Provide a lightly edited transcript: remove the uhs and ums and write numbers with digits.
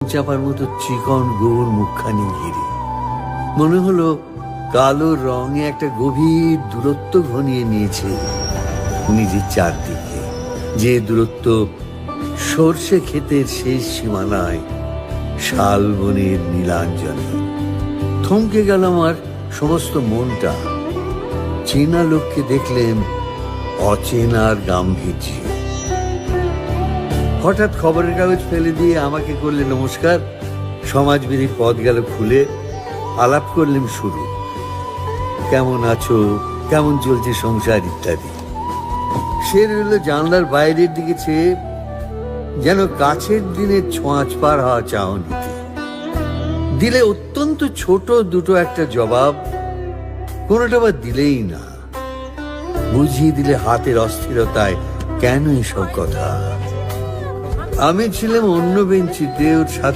চাপার মতো চিকন গৌর মুখখানি ঘিরে। মনে হলো কালো রঙে একটা গভীর দূরত্ব ঘনিয়ে নিয়েছে নিজের চারদিকে, যে দূরত্ব সর্ষে ক্ষেতের শেষ সীমানায় শালবনের নীলাঞ্জনে। থমকে গেল আমার সমস্ত মনটা। চেনা লোককে দেখলেন অচেনার গাম্ভীর্য। হঠাৎ খবরের কাগজ ফেলে দিয়ে আমাকে করলে নমস্কার। সমাজবিধির পথ গেল খুলে। আলাপ করলেন শুরু, কেমন আছো, কেমন চলছে সংসার ইত্যাদি। সে রইল জানলার বাইরের দিকে চেয়ে, যেন কাছের দিনের ছোঁয়াচ পার হওয়া চাহনিতে। দিলে অত্যন্ত ছোট দুটো একটা জবাব, কোনোটা বা দিলেই না। বুঝিয়ে দিলে হাতের অস্থিরতায় কেন এসব কথা। আমি ছিলাম অন্য বেঞ্চিতে, ওর সাথে